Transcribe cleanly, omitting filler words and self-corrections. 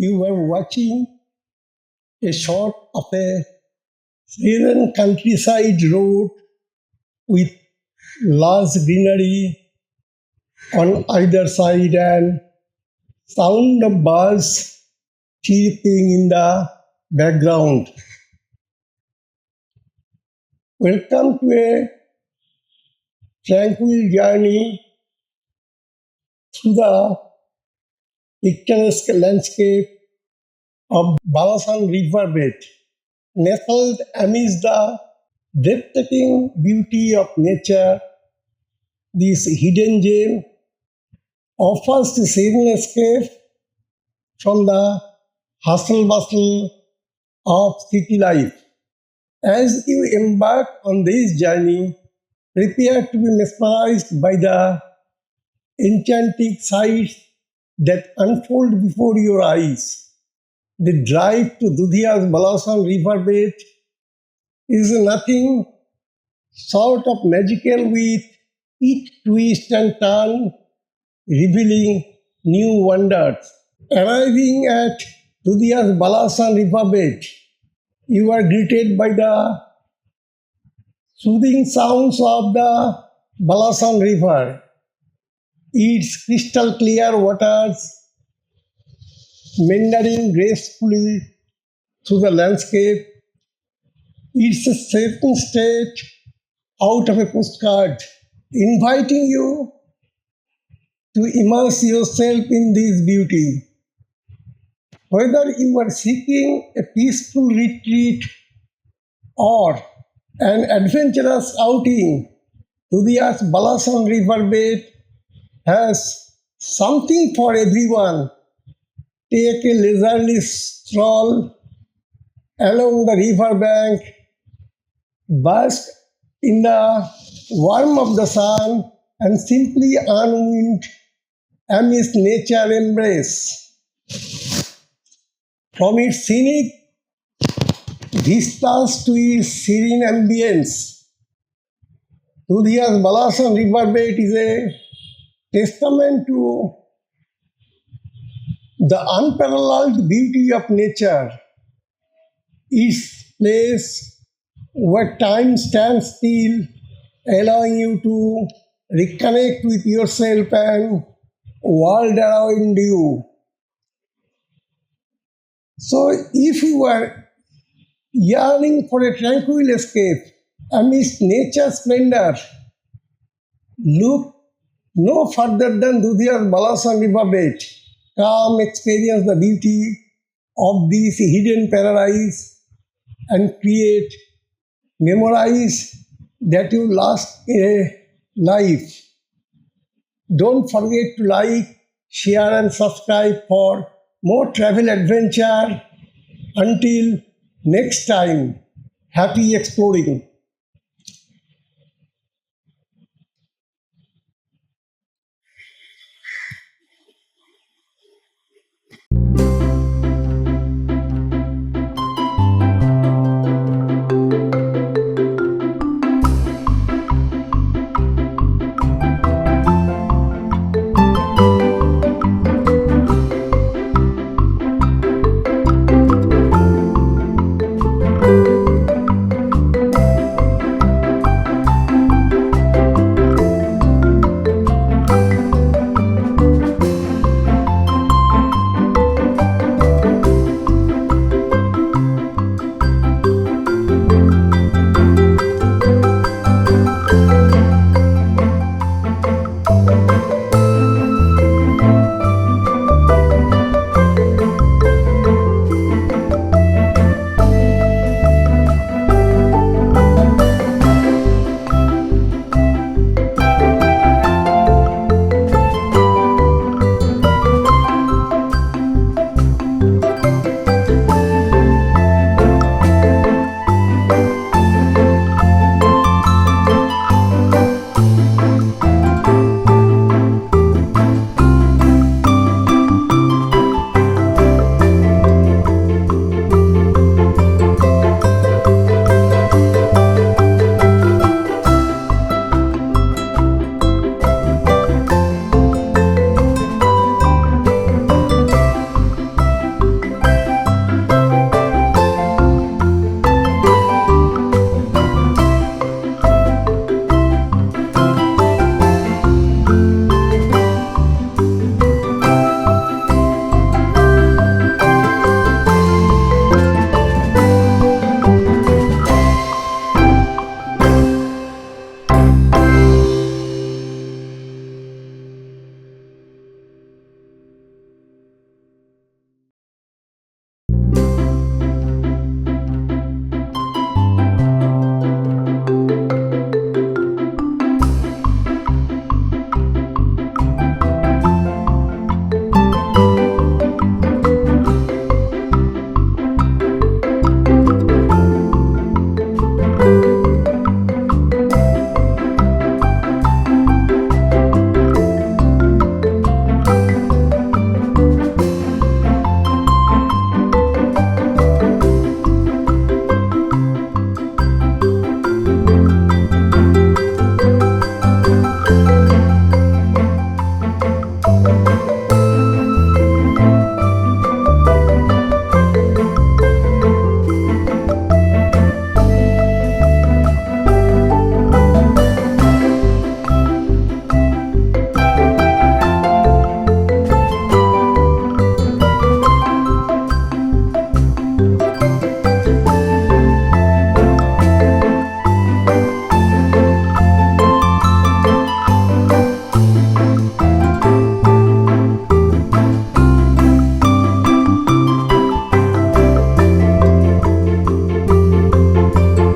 You were watching a shot of a serene countryside road with lush greenery on either side and sound of birds chirping in the background. Welcome to a tranquil journey through the picturesque landscape of Balason River bed. Nestled amidst the breathtaking beauty of nature, this hidden gem offers a serene escape from the hustle bustle of city life. As you embark on this journey, prepare to be mesmerized by the enchanting sights that unfold before your eyes. The drive to Dudhia's Balason River bed is nothing short of magical, with each twist and turn revealing new wonders. Arriving at Dudhia's Balason River bed, you are greeted by the soothing sounds of the Balason River. Its crystal clear waters meandering gracefully through the landscape. It's a certain state out of a postcard, inviting you to immerse yourself in this beauty. Whether you are seeking a peaceful retreat or an adventurous outing, Dudhia's Balason River bed has something for everyone. Take a leisurely stroll along the river bank, bask in the warmth of the sun, and simply unwind amidst nature embrace. From its scenic vistas to its serene ambience, Dudhia's Balason River bed is a testament to the unparalleled beauty of nature. It's a place where time stands still, allowing you to reconnect with yourself and world around you. So if you are yearning for a tranquil escape amidst nature's splendor, look no further than Dudhia's Balason River bed. Come experience the beauty of this hidden paradise and create memories that will last a life. Don't forget to like, share and subscribe for more travel adventure. Until next time, happy exploring.